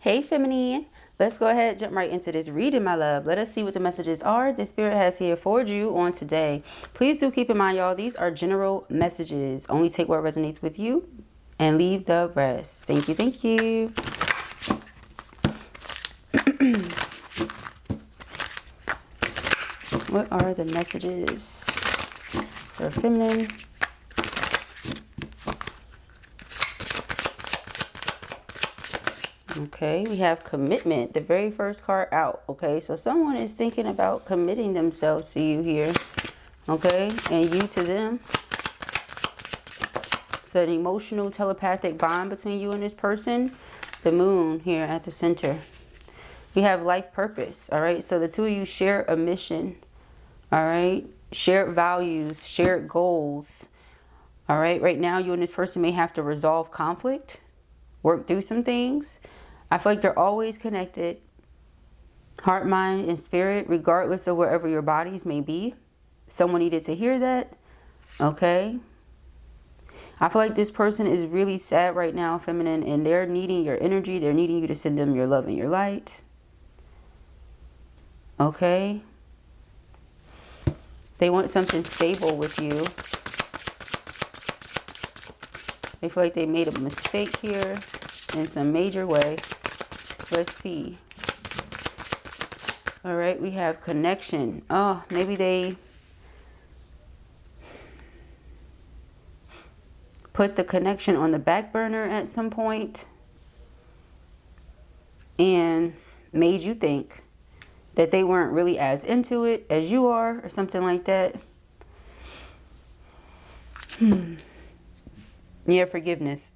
Hey, feminine. Let's go ahead and jump right into this reading, my love. Let us see what the messages are the Spirit has here for you on today. Please do keep in mind, y'all, these are general messages. Only take what resonates with you and leave the rest. Thank you, thank you. What are the messages for feminine? Okay, we have commitment, the very first card out. Okay, so someone is thinking about committing themselves to you here. Okay, and you to them. It's an emotional telepathic bond between you and this person. The moon here at the center. We have life purpose. All right, so the two of you share a mission. All right, shared values, shared goals. All right, right now you and this person may have to resolve conflict, work through some things. I feel like you're always connected, heart, mind, and spirit, regardless of wherever your bodies may be. Someone needed to hear that. Okay. I feel like this person is really sad right now, feminine, and they're needing your energy. They're needing you to send them your love and your light. Okay. They want something stable with you. They feel like they made a mistake here in some major way. Let's see. All right, we have connection. Oh, maybe they put the connection on the back burner at some point and made you think that they weren't really as into it as you are, or something like that. Yeah, forgiveness.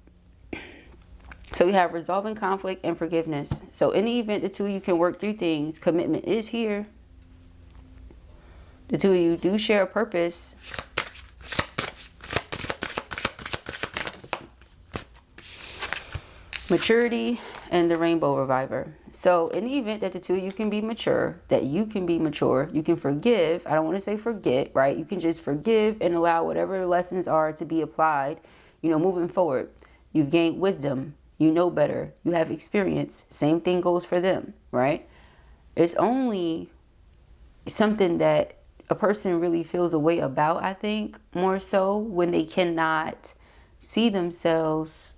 So we have resolving conflict and forgiveness. So in the event the two of you can work through things, commitment is here. The two of you do share a purpose. Maturity and the Rainbow Reviver. So in the event that the two of you can be mature, you can forgive. I don't want to say forget, right? You can just forgive and allow whatever the lessons are to be applied, you know, moving forward. You've gained wisdom. You know better. You have experience. Same thing goes for them, right? It's only something that a person really feels a way about, I think, more so when they cannot see themselves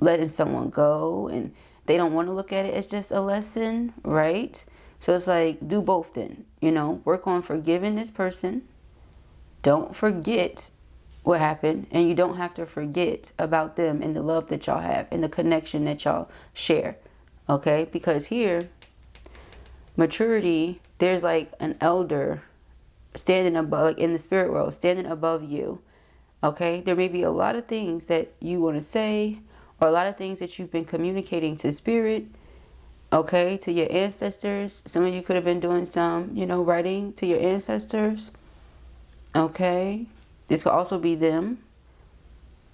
letting someone go and they don't want to look at it as just a lesson, right? So it's like, do both then, you know, work on forgiving this person. Don't forget what happened, and you don't have to forget about them and the love that y'all have and the connection that y'all share. Okay, because here, maturity, there's like an elder standing above, like in the spirit world, standing above you. Okay, there may be a lot of things that you want to say, or a lot of things that you've been communicating to spirit, okay, to your ancestors. Some of you could have been doing some, you know, writing to your ancestors. Okay, this could also be them.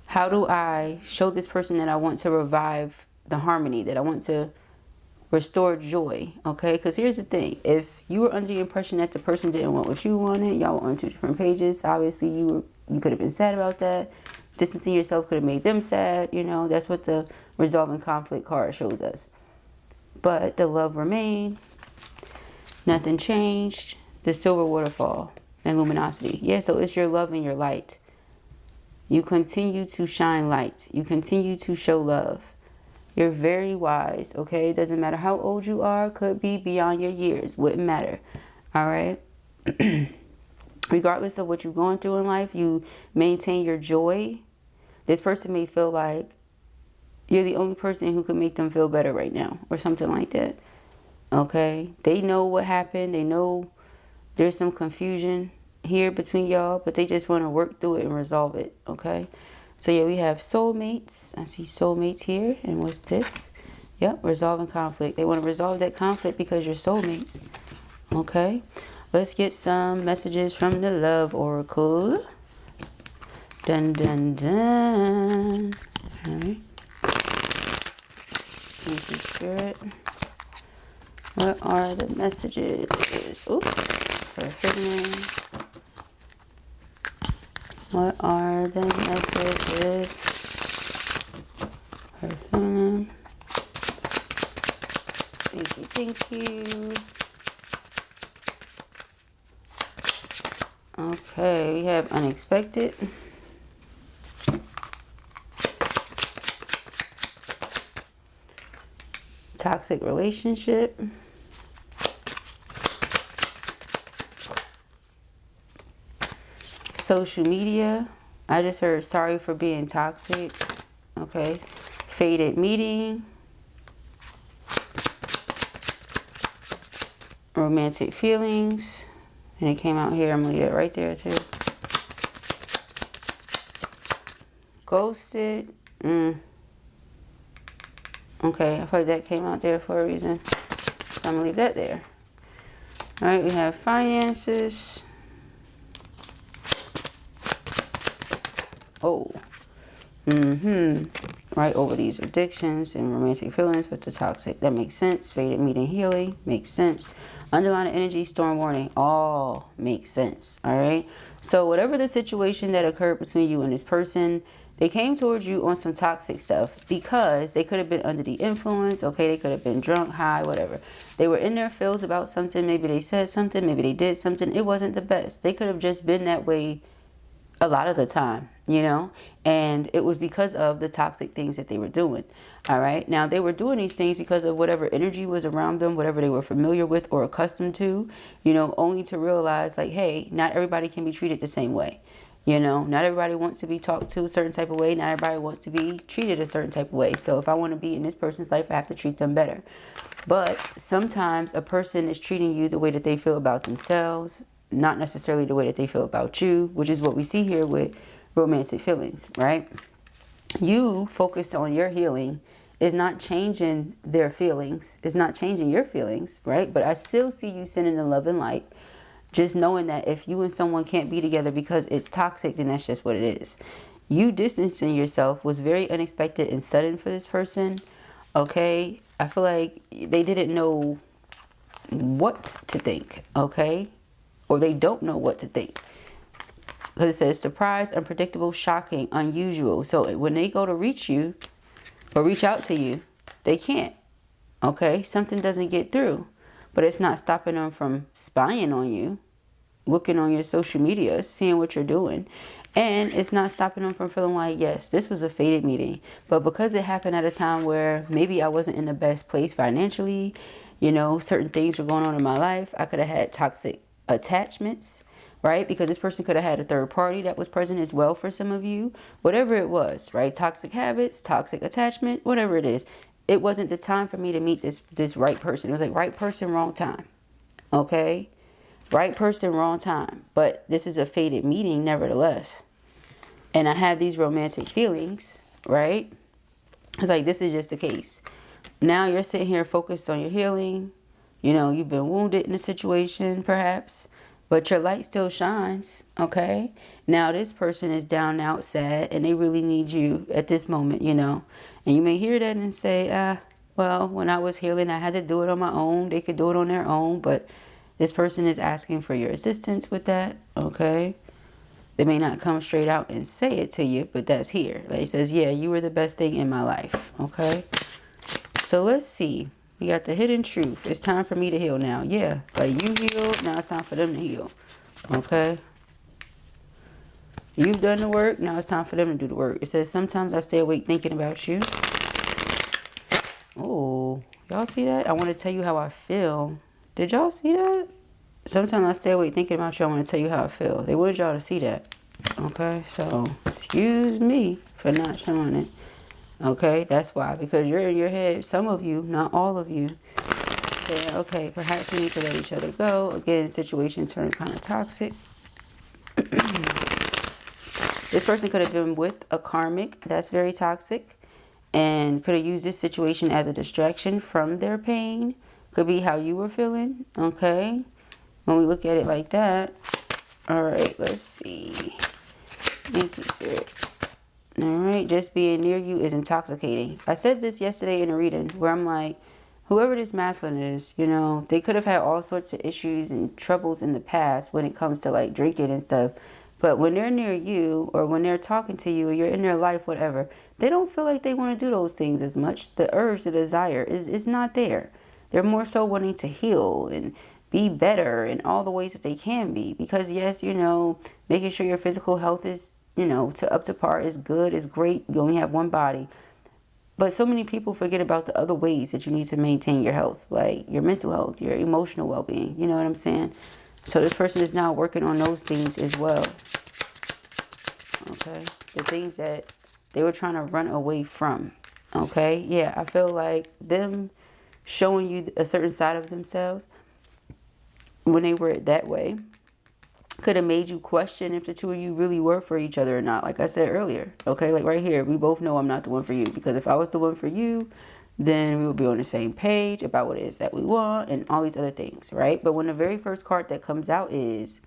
How do I show this person that I want to revive the harmony, that I want to restore joy? Okay, because here's the thing. If you were under the impression that the person didn't want what you wanted, y'all were on two different pages, obviously you could have been sad about that. Distancing yourself could have made them sad. You know, that's what the resolving conflict card shows us. But the love remained. Nothing changed. The silver waterfall and luminosity. Yeah, so it's your love and your light. You continue to shine light. You continue to show love. You're very wise, okay? It doesn't matter how old you are. Could be beyond your years. Wouldn't matter. All right? Regardless of what you're going through in life, you maintain your joy. This person may feel like you're the only person who could make them feel better right now, or something like that. Okay? They know what happened. They know there's some confusion here between y'all, but they just want to work through it and resolve it. Okay? So yeah, we have soulmates. I see soulmates here. And what's this? Yep, resolving conflict. They want to resolve that conflict because you're soulmates. Okay? Let's get some messages from the Love Oracle. Dun, dun, dun. All right. Thank you, Spirit. What are the messages? Oops. For feminine. What are the messages for feminine? Thank you. Okay, we have unexpected. Toxic relationship. Social media. I just heard sorry for being toxic. Okay. Faded meeting. Romantic feelings. And it came out here. I'm going to leave it right there too. Ghosted. Okay, I feel like that came out there for a reason. So I'm going to leave that there. Alright, we have finances. Oh. Right over these addictions and romantic feelings with the toxic. That makes sense. Faded meeting healing. Makes sense. Underlying energy, storm warning. All makes sense. Alright. So whatever the situation that occurred between you and this person, they came towards you on some toxic stuff because they could have been under the influence. Okay, they could have been drunk, high, whatever. They were in their feels about something. Maybe they said something. Maybe they did something. It wasn't the best. They could have just been that way a lot of the time, you know, and it was because of the toxic things that they were doing. All right. Now, they were doing these things because of whatever energy was around them, whatever they were familiar with or accustomed to, you know, only to realize like, hey, not everybody can be treated the same way. You know, not everybody wants to be talked to a certain type of way. Not everybody wants to be treated a certain type of way. So if I want to be in this person's life, I have to treat them better. But sometimes a person is treating you the way that they feel about themselves, not necessarily the way that they feel about you, which is what we see here with romantic feelings, right? You focused on your healing is not changing their feelings. It's not changing your feelings, right? But I still see you sending the love and light. Just knowing that if you and someone can't be together because it's toxic, then that's just what it is. You distancing yourself was very unexpected and sudden for this person, okay? I feel like they didn't know what to think, okay? Or they don't know what to think. Because it says surprise, unpredictable, shocking, unusual. So when they go to reach you or reach out to you, they can't, okay? Something doesn't get through. But it's not stopping them from spying on you, looking on your social media, seeing what you're doing. And it's not stopping them from feeling like, yes, this was a fated meeting. But because it happened at a time where maybe I wasn't in the best place financially, you know, certain things were going on in my life. I could have had toxic attachments, right? Because this person could have had a third party that was present as well for some of you. Whatever it was, right? Toxic habits, toxic attachment, whatever it is. It wasn't the time for me to meet this right person. It was like right person, wrong time. Okay? Right person, wrong time. But this is a fated meeting nevertheless. And I have these romantic feelings, right? It's like this is just the case. Now you're sitting here focused on your healing. You know, you've been wounded in a situation perhaps. But your light still shines, okay? Now this person is down, out, sad, and they really need you at this moment, you know. And you may hear that and say, well, when I was healing, I had to do it on my own. They could do it on their own, but this person is asking for your assistance with that, okay? They may not come straight out and say it to you, but that's here. Like it says, yeah, you were the best thing in my life, okay? So let's see. We got the hidden truth. It's time for me to heal now. Yeah, like you healed, now it's time for them to heal, okay? You've done the work, now it's time for them to do the work. It says, sometimes I stay awake thinking about you. Oh, y'all see that? I want to tell you how I feel. Did y'all see that? Sometimes I stay awake thinking about you. I want to tell you how I feel. They wanted y'all to see that. Okay, so excuse me for not showing it. Okay, that's why. Because you're in your head, some of you, not all of you, saying, okay, perhaps we need to let each other go. Again, situation turned kind of toxic. This person could have been with a karmic that's very toxic and could have used this situation as a distraction from their pain. Could be how you were feeling, okay? When we look at it like that. All right, let's see. Thank you, Spirit. All right, just being near you is intoxicating. I said this yesterday in a reading where I'm like, whoever this masculine is, you know, they could have had all sorts of issues and troubles in the past when it comes to like drinking and stuff. But when they're near you or when they're talking to you or you're in their life, whatever, they don't feel like they want to do those things as much. The urge, the desire is not there. They're more so wanting to heal and be better in all the ways that they can be. Because yes, you know, making sure your physical health is, you know, up to par is good, is great. You only have one body. But so many people forget about the other ways that you need to maintain your health, like your mental health, your emotional well-being. You know what I'm saying? So this person is now working on those things as well. Okay? The things that they were trying to run away from. Okay? Yeah, I feel like them showing you a certain side of themselves when they were that way could have made you question if the two of you really were for each other or not. Like I said earlier, okay, like right here, we both know I'm not the one for you, because if I was the one for you, then we would be on the same page about what it is that we want and all these other things, right? But when the very first card that comes out is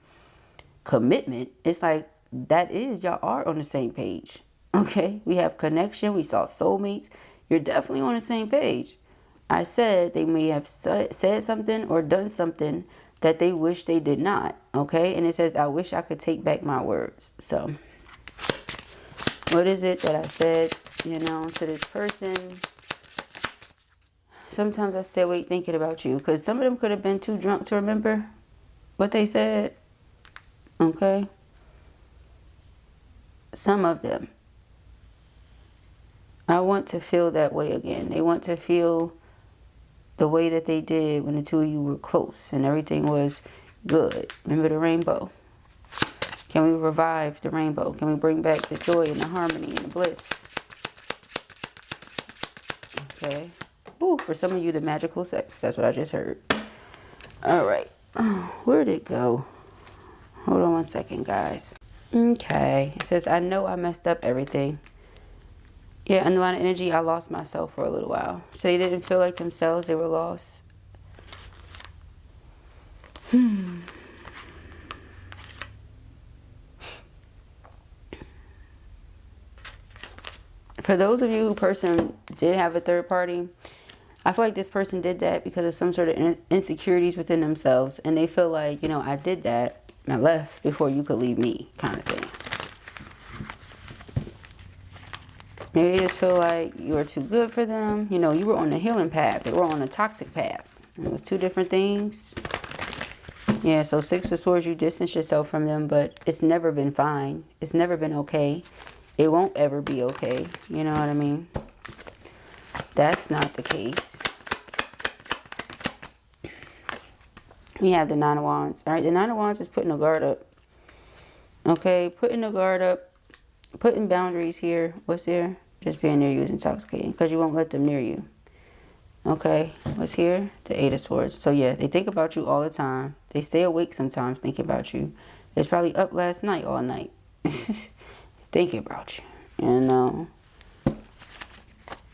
commitment, it's like that is, y'all are on the same page. Okay, we have connection, we saw soulmates, you're definitely on the same page. I said they may have said something or done something that they wish they did not. Okay, and it says, I wish I could take back my words. So what is it that I said, you know, to this person? Sometimes I say, wait, thinking about you, because some of them could have been too drunk to remember what they said. Okay, some of them. I want to feel that way again. They want to feel the way that they did when the two of you were close and everything was good. Remember the rainbow? Can we revive the rainbow? Can we bring back the joy and the harmony and the bliss? Okay. Ooh, for some of you, the magical sex. That's what I just heard. All right. Oh, where'd it go? Hold on one second, guys. Okay. It says, I know I messed up everything. Yeah, underlying energy, I lost myself for a little while. So they didn't feel like themselves, they were lost. For those of you who person did have a third party, I feel like this person did that because of some sort of insecurities within themselves. And they feel like, you know, I did that, I left before you could leave me, kind of thing. Maybe they just feel like you were too good for them. You know, you were on the healing path. They were on the toxic path. It was two different things. Yeah, so Six of Swords, you distance yourself from them, but it's never been fine. It's never been okay. It won't ever be okay. You know what I mean? That's not the case. We have the Nine of Wands. All right, the Nine of Wands is putting a guard up. Okay, putting a guard up. Putting boundaries here. What's here? Just being near you is intoxicating because you won't let them near you. Okay. What's here? The Eight of Swords. So yeah, they think about you all the time. They stay awake sometimes thinking about you. It's probably up last night all night. Thinking about you. You know.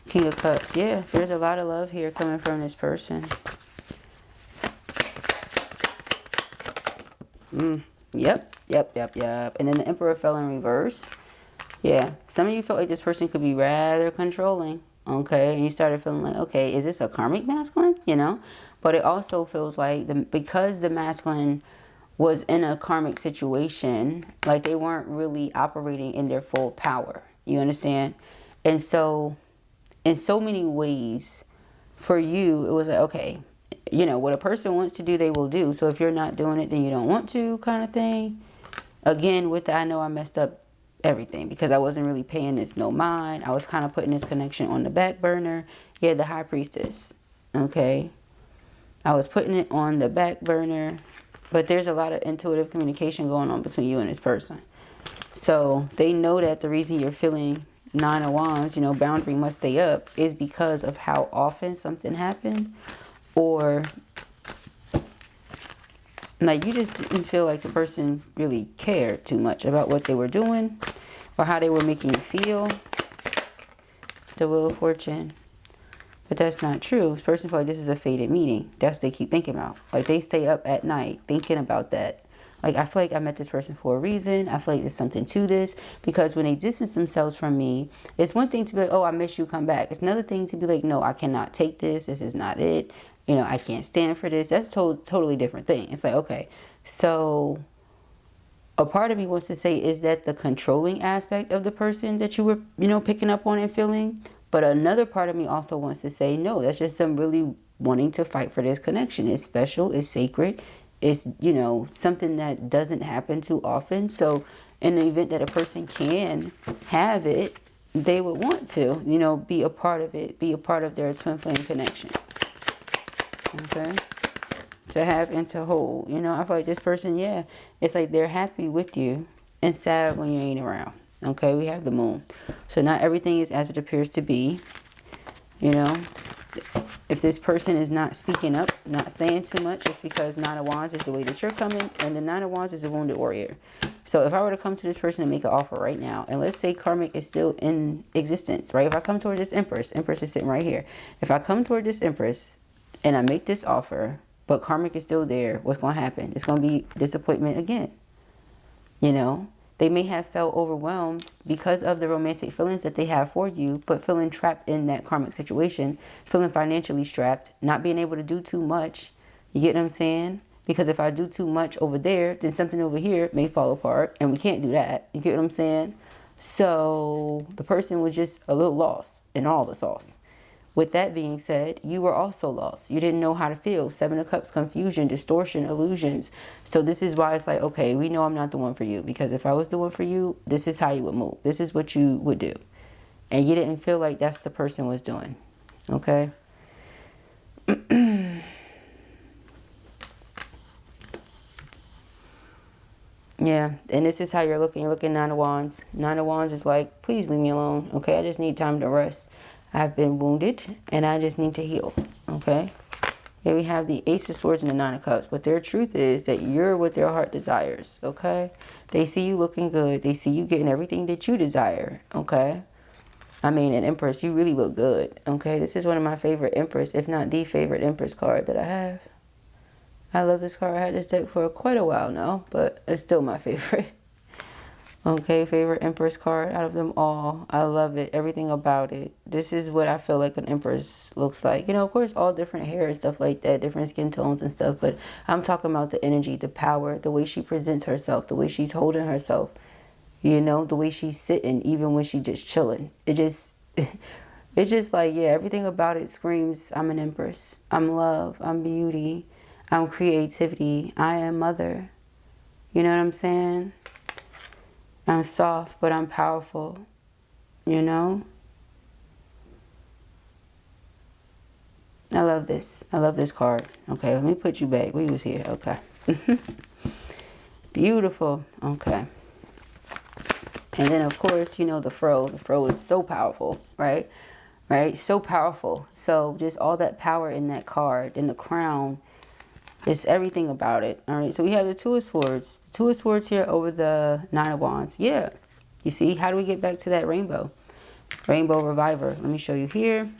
King of Cups. Yeah, there's a lot of love here coming from this person. Yep. And then the Emperor fell in reverse. Yeah, some of you felt like this person could be rather controlling, okay? And you started feeling like, okay, is this a karmic masculine, you know? But it also feels like because the masculine was in a karmic situation, like they weren't really operating in their full power, you understand? And so, in so many ways, for you, it was like, okay, you know, what a person wants to do, they will do. So if you're not doing it, then you don't want to, kind of thing. Again, with the I know I messed up everything because I wasn't really paying this no mind. I was kind of putting this connection on the back burner. Yeah, the High Priestess. Okay. I was putting it on the back burner. But there's a lot of intuitive communication going on between you and this person. So they know that the reason you're feeling Nine of Wands, you know, boundary must stay up, is because of how often something happened. Or like you just didn't feel like the person really cared too much about what they were doing or how they were making you feel. The Wheel of Fortune. But that's not true. This person feels like this is a fated meeting. That's what they keep thinking about. Like they stay up at night thinking about that. Like I feel like I met this person for a reason. I feel like there's something to this. Because when they distance themselves from me, it's one thing to be like, oh, I miss you, come back. It's another thing to be like, no, I cannot take this. This is not it. You know, I can't stand for this. That's totally different thing. It's like, okay, so a part of me wants to say, is that the controlling aspect of the person that you were, you know, picking up on and feeling? But another part of me also wants to say, no, that's just some really wanting to fight for this connection. It's special, it's sacred, it's, you know, something that doesn't happen too often. So in the event that a person can have it, they would want to, you know, be a part of it, be a part of their twin flame connection. Okay? To have and to hold. You know, I feel like this person, yeah, it's like they're happy with you and sad when you ain't around. Okay, we have the moon. So not everything is as it appears to be. You know, if this person is not speaking up, not saying too much, it's because Nine of Wands is the way that you're coming, and the Nine of Wands is a wounded warrior. So if I were to come to this person and make an offer right now, and let's say karmic is still in existence, right? If I come toward this Empress is sitting right here. If I come toward this Empress and I make this offer, but karmic is still there, what's going to happen? It's going to be disappointment again. You know, they may have felt overwhelmed because of the romantic feelings that they have for you, but feeling trapped in that karmic situation, feeling financially strapped, not being able to do too much. You get what I'm saying? Because if I do too much over there, then something over here may fall apart, and we can't do that. You get what I'm saying? So the person was just a little lost in all the sauce. With that being said, you were also lost. You didn't know how to feel. Seven of Cups, confusion, distortion, illusions. So this is why it's like, okay, we know I'm not the one for you. Because if I was the one for you, this is how you would move. This is what you would do. And you didn't feel like that's the person was doing. Okay? Yeah, and this is how you're looking. You're looking Nine of Wands. Nine of Wands is like, please leave me alone. Okay, I just need time to rest. I've been wounded, and I just need to heal. Okay? Here we have the Ace of Swords and the Nine of Cups. But their truth is that you're what their heart desires. Okay? They see you looking good. They see you getting everything that you desire. Okay? I mean, an Empress, you really look good. Okay? This is one of my favorite Empress, if not the favorite Empress card that I have. I love this card. I had this deck for quite a while now, but it's still my favorite. Okay, favorite Empress card out of them all. I love it. Everything about it. This is what I feel like an Empress looks like. You know, of course, all different hair and stuff like that, different skin tones and stuff, but I'm talking about the energy, the power, the way she presents herself, the way she's holding herself, you know, the way she's sitting, even when she's just chilling. It's just like, yeah, everything about it screams, I'm an Empress. I'm love. I'm beauty. I'm creativity. I am mother. You know what I'm saying? I'm soft, but I'm powerful. You know? I love this. I love this card. Okay, let me put you back. We was here. Okay. Beautiful. Okay. And then, of course, you know, the fro. The fro is so powerful, right? Right? So powerful. So just all that power in that card. And the crown. It's everything about it. All right. So we have the Two of Swords. The Two of Swords here over the Nine of Wands. Yeah. You see? How do we get back to that rainbow? Rainbow Reviver. Let me show you here.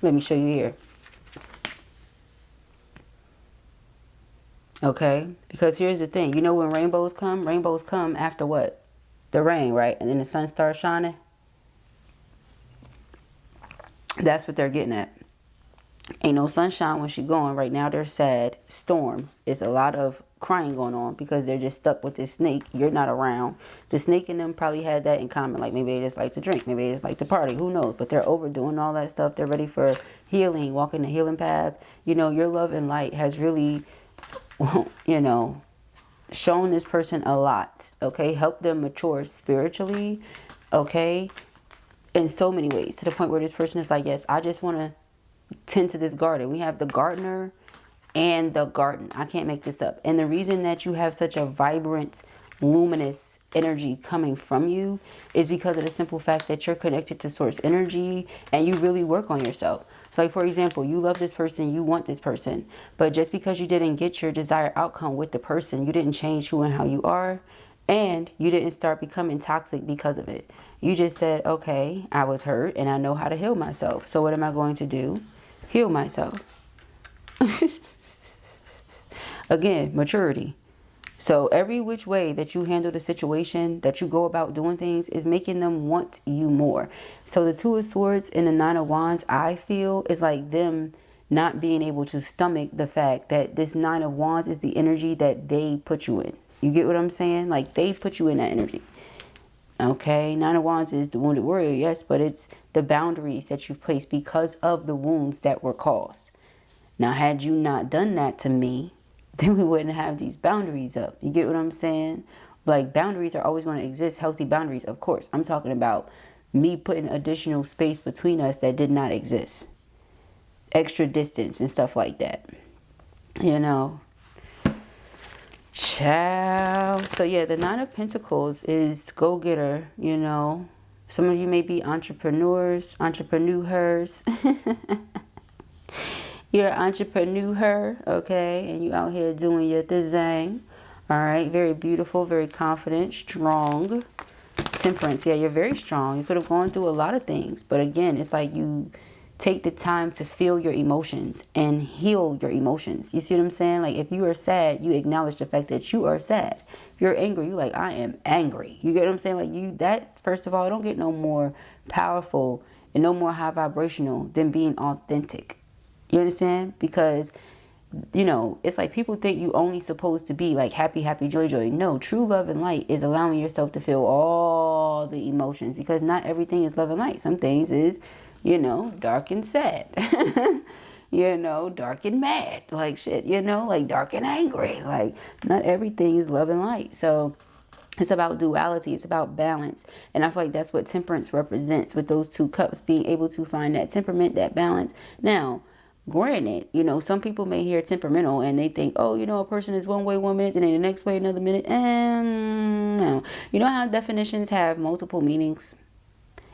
Let me show you here. Okay. Because here's the thing. You know when rainbows come after what? The rain, right? And then the sun starts shining. That's what they're getting at. Ain't no sunshine when she's going. Right now they're sad. Storm. It's a lot of crying going on because they're just stuck with this snake. You're not around. The snake and them probably had that in common. Like maybe they just like to drink. Maybe they just like to party. Who knows? But they're overdoing all that stuff. They're ready for healing, walking the healing path. You know, your love and light has really, you know, shown this person a lot. Okay? Help them mature spiritually. Okay? In so many ways. To the point where this person is like, yes, I just want to tend to this garden. We have the gardener and the garden. I can't make this up. And the reason that you have such a vibrant, luminous energy coming from you is because of the simple fact that you're connected to source energy and you really work on yourself. So like, for example, you love this person, you want this person, but just because you didn't get your desired outcome with the person, you didn't change who and how you are, and you didn't start becoming toxic because of it. You just said, okay, I was hurt and I know how to heal myself. So what am I going to do? Heal myself. Again, maturity. So every which way that you handle the situation, that you go about doing things, is making them want you more. So the Two of Swords and the Nine of Wands, I feel, is like them not being able to stomach the fact that this Nine of Wands is the energy that they put you in. You get what I'm saying? Like they put you in that energy. Okay, Nine of Wands is the wounded warrior, yes, but it's the boundaries that you've placed because of the wounds that were caused. Now, had you not done that to me, then we wouldn't have these boundaries up. You get what I'm saying? Like, boundaries are always going to exist. Healthy boundaries, of course. I'm talking about me putting additional space between us that did not exist. Extra distance and stuff like that. You know? Ciao. So, yeah, the Nine of Pentacles is go-getter, you know. Some of you may be entrepreneurs. You're an entrepreneur, okay? And you out here doing your thing. All right, very beautiful, very confident, strong. Temperance, yeah, you're very strong. You could have gone through a lot of things. But again, it's like you take the time to feel your emotions and heal your emotions. You see what I'm saying? Like, if you are sad, you acknowledge the fact that you are sad. If you're angry, you're like, I am angry. You get what I'm saying? Like, that, first of all, don't get no more powerful and no more high vibrational than being authentic. You understand? Because, you know, it's like people think you only supposed to be like happy, happy, joy, joy. No, true love and light is allowing yourself to feel all the emotions, because not everything is love and light. Some things is, you know, dark and sad, you know, dark and mad, like shit, you know, like dark and angry. Like, not everything is love and light. So it's about duality. It's about balance. And I feel like that's what temperance represents with those two cups, being able to find that temperament, that balance. Now, granted, you know, some people may hear temperamental and they think, oh, you know, a person is one way 1 minute, then the next way another minute. No. You know how definitions have multiple meanings?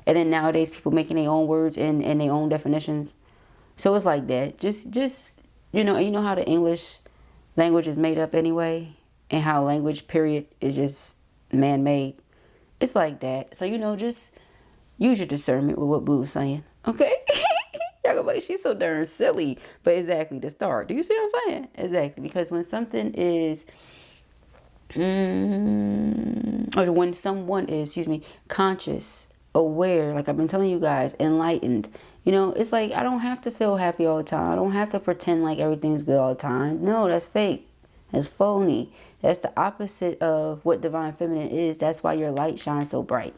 And then nowadays people making their own words and their own definitions. So it's like that. Just you know how the English language is made up anyway, and how language, period, is just man-made. It's like that. So, you know, just use your discernment with what Blue is saying. Okay? Y'all go, like, she's so darn silly. But exactly, the start. Do you see what I'm saying? Exactly. Because when something is, or when someone is, conscious, aware, like I've been telling you guys, enlightened, you know, it's like, I don't have to feel happy all the time. I don't have to pretend like everything's good all the time. No, that's fake. That's phony. That's the opposite of what divine feminine is. That's why your light shines so bright.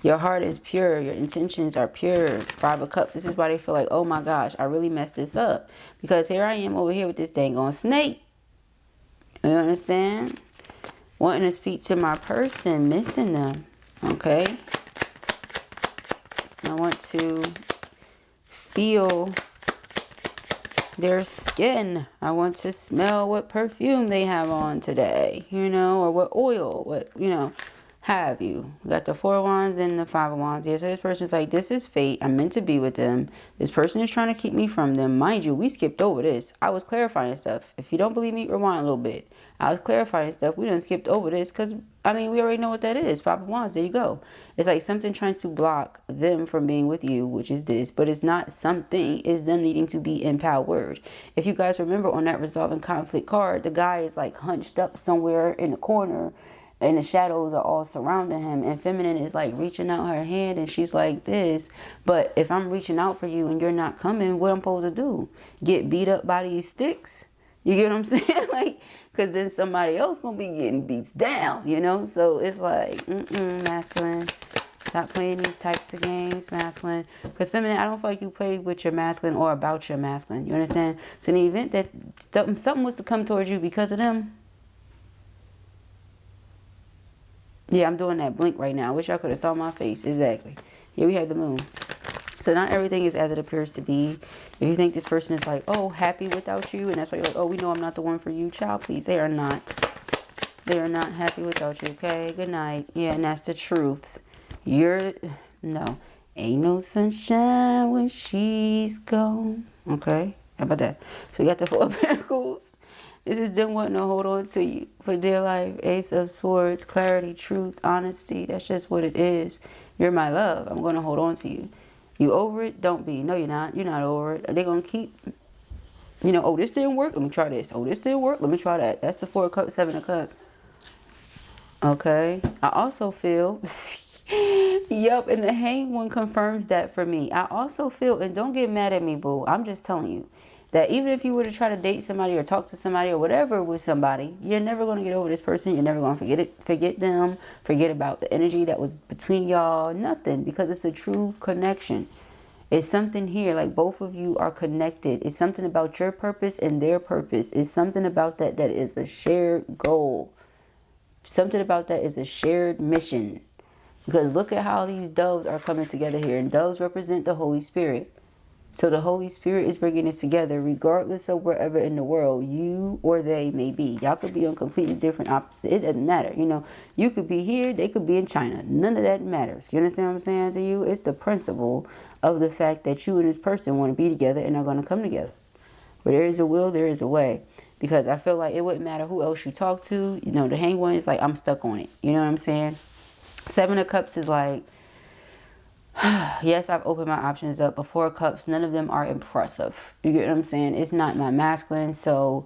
Your heart is pure. Your intentions are pure. 5 of Cups. This is why they feel like, oh my gosh, I really messed this up. Because here I am over here with this dang on snake. You understand? Wanting to speak to my person, missing them. Okay? I want to feel their skin. I want to smell what perfume they have on today. You know, or what oil, what, you know, have you. We got the 4 of Wands and the 5 of Wands here. So this person's like, this is fate. I'm meant to be with them. This person is trying to keep me from them. Mind you, we skipped over this. I was clarifying stuff. If you don't believe me, rewind a little bit. I was clarifying stuff. We done skipped over this because, I mean, we already know what that is. 5 of Wands, there you go. It's like something trying to block them from being with you, which is this. But it's not something. It's them needing to be empowered. If you guys remember on that resolving conflict card, the guy is like hunched up somewhere in the corner, and the shadows are all surrounding him. And feminine is like reaching out her hand and she's like this. But if I'm reaching out for you and you're not coming, what I'm supposed to do? Get beat up by these sticks? You get what I'm saying? Like, because then somebody else going to be getting beat down, you know? So it's like, masculine. Stop playing these types of games, masculine. Because feminine, I don't feel like you play with your masculine or about your masculine. You understand? So in the event that something was to come towards you because of them, yeah, I'm doing that blink right now. I wish y'all could have saw my face. Exactly. Here we have the moon. So not everything is as it appears to be. If you think this person is like, oh, happy without you, and that's why you're like, oh, we know I'm not the one for you, child, please. They are not. They are not happy without you, okay? Good night. Yeah, and that's the truth. No. Ain't no sunshine when she's gone. Okay? How about that? So we got the 4 of Pentacles. This is them wanting to hold on to you for dear life. Ace of Swords, clarity, truth, honesty. That's just what it is. You're my love. I'm going to hold on to you. You over it? Don't be. No, you're not. You're not over it. Are they going to keep, you know, oh, this didn't work? Let me try this. Oh, this didn't work? Let me try that. That's the 4 of Cups, 7 of Cups. Okay. I also feel, yep, and the Hanged One confirms that for me. I also feel, and don't get mad at me, boo. I'm just telling you. that even if you were to try to date somebody or talk to somebody or whatever with somebody, you're never going to get over this person. You're never going to forget them, forget about the energy that was between y'all, nothing, because it's a true connection. It's something here, like both of you are connected. It's something about your purpose and their purpose. It's something about that is a shared goal. Something about that is a shared mission. Because look at how these doves are coming together here. And doves represent the Holy Spirit. So the Holy Spirit is bringing us together regardless of wherever in the world you or they may be. Y'all could be on completely different opposite. It doesn't matter. You know, you could be here, they could be in China. None of that matters. You understand what I'm saying to you? It's the principle of the fact that you and this person want to be together and are going to come together. Where there is a will, there is a way. Because I feel like it wouldn't matter who else you talk to. You know, the hang one is like, I'm stuck on it. You know what I'm saying? Seven of Cups is like, yes, I've opened my options up. But Four of Cups, none of them are impressive. You get what I'm saying? It's not my masculine, so,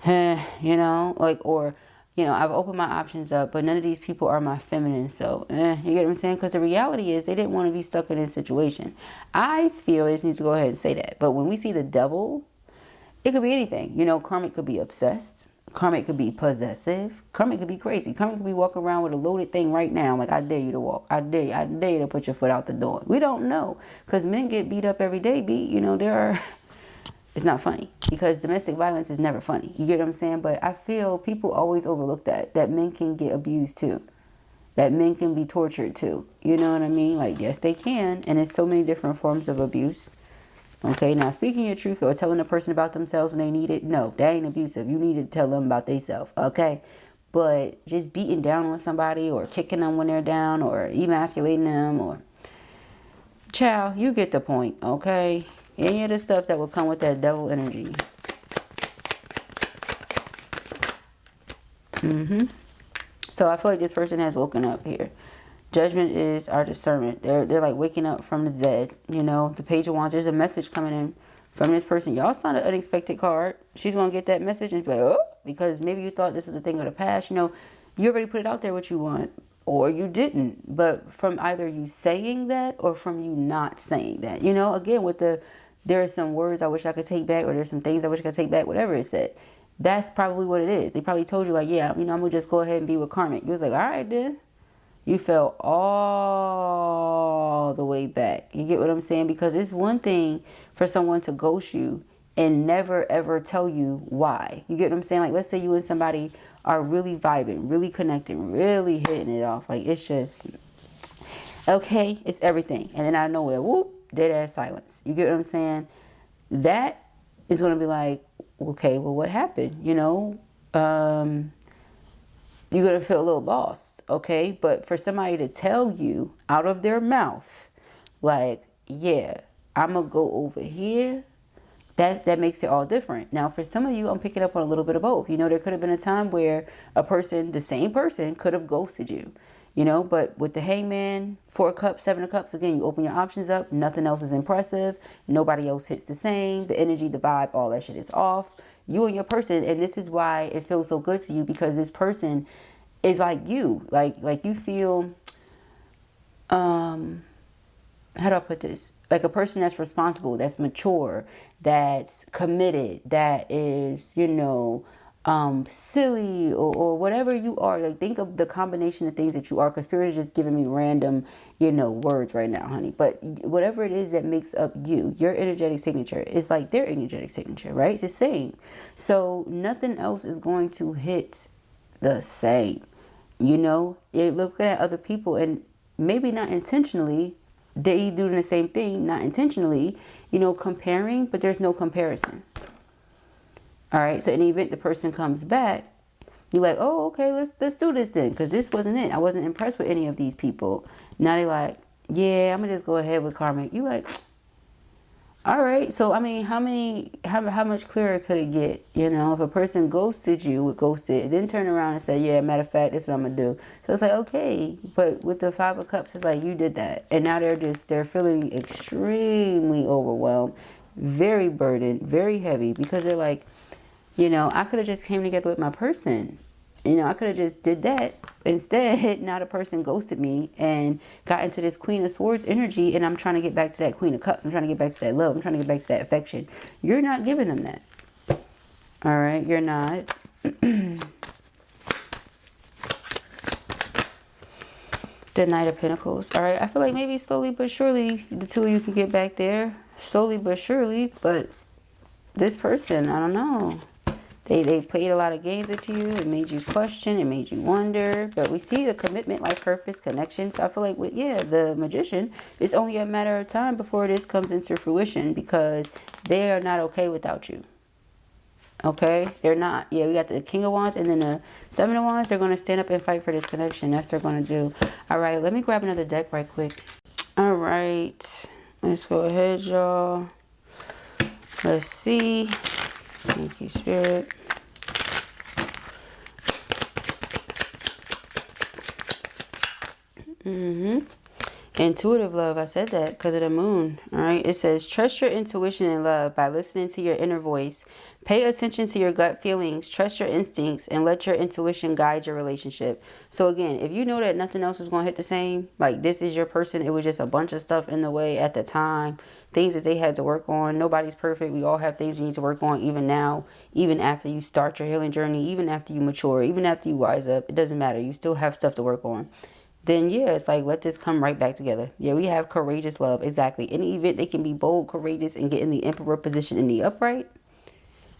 you know, like, or, you know, I've opened my options up, but none of these people are my feminine, so, you get what I'm saying? Because the reality is they didn't want to be stuck in this situation. I feel they just need to go ahead and say that. But when we see the devil, it could be anything. You know, karmic could be obsessed. Karmic could be possessive. Karmic could be crazy. Karmic could be walking around with a loaded thing right now. Like, I dare you to walk. I dare you to put your foot out the door. We don't know. Because men get beat up every day. You know, it's not funny. Because domestic violence is never funny. You get what I'm saying? But I feel people always overlook that men can get abused too. That men can be tortured too. You know what I mean? Like, yes, they can. And there's so many different forms of abuse. Okay, now speaking your truth or telling a person about themselves when they need it, no, that ain't abusive. You need to tell them about themselves, okay? But just beating down on somebody or kicking them when they're down or emasculating them or... Child, you get the point, okay? Any of the stuff that will come with that devil energy. So I feel like this person has woken up here. Judgment is our discernment. They're like waking up from the Zed, you know, the Page of Wands. There's a message coming in from this person. Y'all signed an unexpected card. She's going to get that message and be like, oh, because maybe you thought this was a thing of the past. You know, you already put it out there what you want or you didn't. But from either you saying that or from you not saying that, you know, again, with there are some words I wish I could take back or there's some things I wish I could take back, whatever it said. That's probably what it is. They probably told you like, yeah, you know, I'm going to just go ahead and be with karmic. You was like, all right, then. You fell all the way back. You get what I'm saying? Because it's one thing for someone to ghost you and never, ever tell you why. You get what I'm saying? Like, let's say you and somebody are really vibing, really connecting, really hitting it off. Like, it's just, okay, it's everything. And then out of nowhere, whoop, dead ass silence. You get what I'm saying? That is going to be like, okay, well, what happened? You know, you're going to feel a little lost, okay? But for somebody to tell you out of their mouth, like, yeah, I'm going to go over here, that makes it all different. Now, for some of you, I'm picking up on a little bit of both. You know, there could have been a time where the same person could have ghosted you, you know, but with the Hangman, 4 of Cups, 7 of Cups, again, you open your options up. Nothing else is impressive. Nobody else hits the same. The energy, the vibe, all that shit is off. You and your person, and this is why it feels so good to you, because this person is like you. Like you feel, how do I put this? Like a person that's responsible, that's mature, that's committed, that is, you know, silly or whatever you are. Like, think of the combination of things that you are, because Spirit is just giving me random, you know, words right now, honey. But whatever it is that makes up you, your energetic signature is like their energetic signature, right? It's the same. So nothing else is going to hit the same. You know, you're looking at other people and maybe not intentionally, they doing the same thing, not intentionally, you know, comparing, but there's no comparison. All right, so in the event the person comes back, you're like, oh, okay, let's do this then, because this wasn't it. I wasn't impressed with any of these people. Now they like, yeah, I'm gonna just go ahead with karmic. You like, all right. So I mean, how much clearer could it get? You know, if a person ghosted you with ghosted, then turn around and say, yeah, matter of fact, this is what I'm gonna do. So it's like, okay, but with the 5 of Cups, it's like you did that, and now they're feeling extremely overwhelmed, very burdened, very heavy, because they're like, you know, I could have just came together with my person. You know, I could have just did that Instead, now the person ghosted me and got into this Queen of Swords energy, and I'm trying to get back to that Queen of Cups. I'm trying to get back to that love. I'm trying to get back to that affection. You're not giving them that. All right, you're not. The Knight of Pentacles. All right, I feel like maybe slowly but surely the two of you can get back there. Slowly but surely, but this person, I don't know. They played a lot of games into you. It made you question. It made you wonder. But we see the commitment, like purpose, connection. So I feel like, yeah, the Magician, it's only a matter of time before this comes into fruition, because they are not okay without you. Okay? They're not. Yeah, we got the King of Wands and then the Seven of Wands. They're going to stand up and fight for this connection. That's what they're going to do. All right, let me grab another deck right quick. All right. Let's go ahead, y'all. Let's see. Thank you, Spirit. Intuitive love. I said that because of the moon. All right. It says, trust your intuition and love by listening to your inner voice. Pay attention to your gut feelings. Trust your instincts and let your intuition guide your relationship. So again, if you know that nothing else is going to hit the same, like this is your person, it was just a bunch of stuff in the way at the time, things that they had to work on. Nobody's perfect. We all have things we need to work on, even now, even after you start your healing journey, even after you mature, even after you wise up. It doesn't matter. You still have stuff to work on. Then yeah, it's like, let this come right back together. Yeah, we have courageous love. Exactly. In the event they can be bold, courageous, and get in the Emperor position in the upright,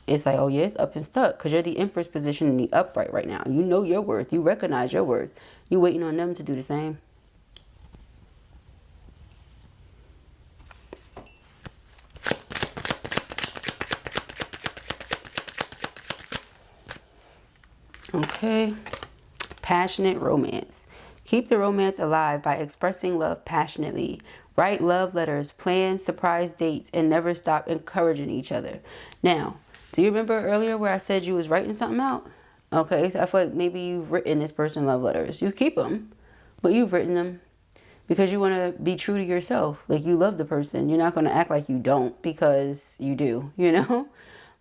it's like, oh yeah, it's up and stuck, because you're the Empress position in the upright right now. You know your worth. You recognize your worth. You waiting on them to do the same. Okay. Passionate romance. Keep the romance alive by expressing love passionately. Write love letters, plan surprise dates, and never stop encouraging each other. Now, do you remember earlier where I said you was writing something out? Okay, so I feel like maybe you've written this person love letters. You keep them, but you've written them because you want to be true to yourself. Like, you love the person. You're not going to act like you don't, because you do, you know?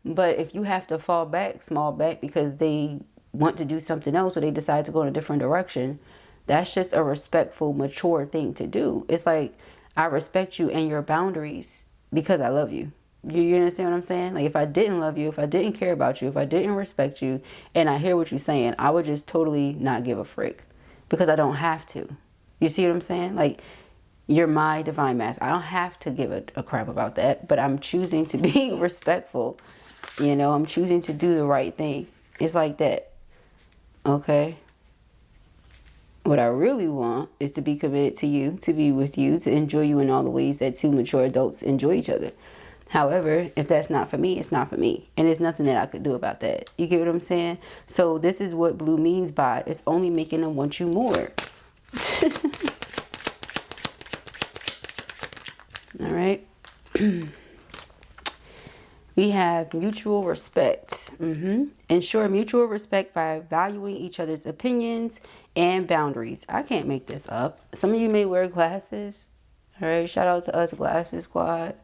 But if you have to fall back, small back, because they want to do something else or they decide to go in a different direction, that's just a respectful, mature thing to do. It's like, I respect you and your boundaries because I love you. You understand what I'm saying? Like, if I didn't love you, if I didn't care about you, if I didn't respect you, and I hear what you're saying, I would just totally not give a frick, because I don't have to. You see what I'm saying? Like, you're my divine master. I don't have to give a crap about that, but I'm choosing to be respectful. You know, I'm choosing to do the right thing. It's like that. Okay? What I really want is to be committed to you, to be with you, to enjoy you in all the ways that two mature adults enjoy each other. However, if that's not for me, it's not for me. And there's nothing that I could do about that. You get what I'm saying? So this is what blue means by, it's only making them want you more. All right. We have mutual respect. Ensure mutual respect by valuing each other's opinions and boundaries. I can't make this up. Some of you may wear glasses. All right. Shout out to us, Glasses Squad.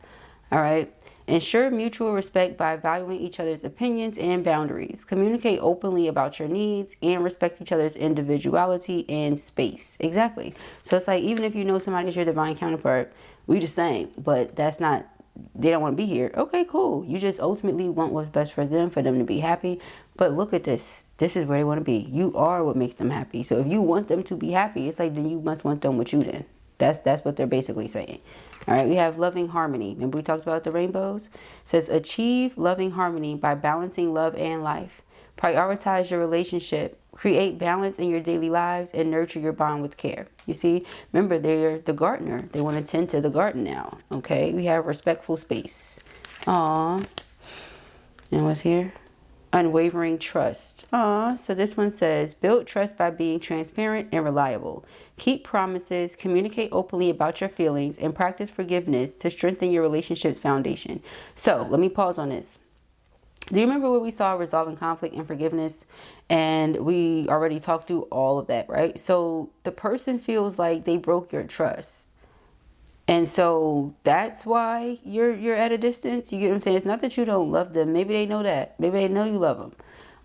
All right. Ensure mutual respect by valuing each other's opinions and boundaries. Communicate openly about your needs and respect each other's individuality and space. Exactly. So it's like, even if you know somebody's your divine counterpart, we the same, but that's not, they don't want to be here. Okay, cool. You just ultimately want what's best for them to be happy. But look at this. This is where they want to be. You are what makes them happy. So if you want them to be happy, it's like, then you must want them with you then. That's what they're basically saying. All right, we have loving harmony. Remember we talked about the rainbows? It says, achieve loving harmony by balancing love and life. Prioritize your relationship. Create balance in your daily lives and nurture your bond with care. You see, remember, they're the gardener. They want to tend to the garden now. Okay, we have respectful space. Aww. And what's here? Unwavering trust. So this one says, build trust by being transparent and reliable. Keep promises, communicate openly about your feelings, and practice forgiveness to strengthen your relationship's foundation. So let me pause on this. Do you remember what we saw, resolving conflict and forgiveness? And we already talked through all of that, right? So the person feels like they broke your trust. And so that's why you're at a distance. You get what I'm saying? It's not that you don't love them. Maybe they know that. Maybe they know you love them.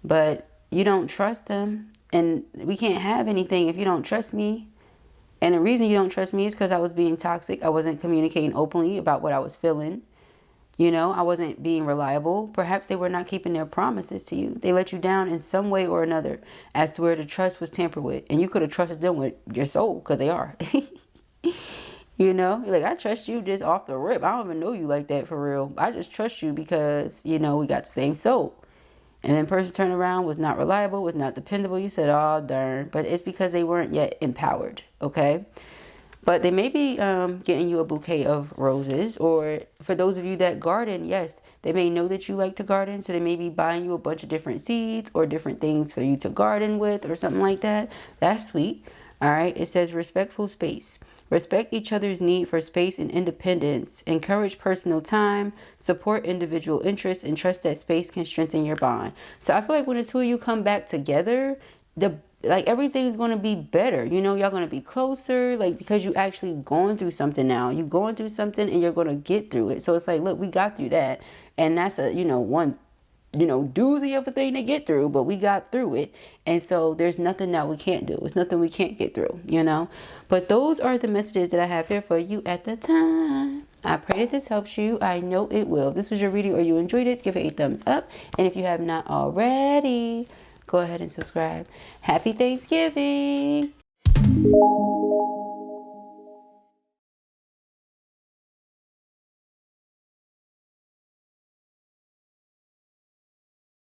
But you don't trust them. And we can't have anything if you don't trust me. And the reason you don't trust me is because I was being toxic. I wasn't communicating openly about what I was feeling. You know, I wasn't being reliable. Perhaps they were not keeping their promises to you. They let you down in some way or another as to where the trust was tampered with. And you could have trusted them with your soul, because they are. You know, you're like, I trust you just off the rip. I don't even know you like that for real. I just trust you because, you know, we got the same soul. And then person turned around, was not reliable, was not dependable. You said, oh, darn. But it's because they weren't yet empowered, okay? But they may be getting you a bouquet of roses. Or for those of you that garden, yes, they may know that you like to garden. So they may be buying you a bunch of different seeds or different things for you to garden with or something like that. That's sweet. All right. It says respectful space. Respect each other's need for space and independence. Encourage personal time. Support individual interests. And trust that space can strengthen your bond. So I feel like when the two of you come back together, like everything's going to be better. You know, y'all going to be closer, like, because you actually going through something now. You going through something and you're going to get through it. So it's like, look, we got through that. And that's a, you know, one, you know, doozy of a thing to get through, but we got through it. And so there's nothing that we can't do. It's nothing we can't get through, you know. But those are the messages that I have here for you at the time. I pray that this helps you. I know it will. If this was your reading or you enjoyed it, give it a thumbs up. And if you have not already, go ahead and subscribe. Happy Thanksgiving.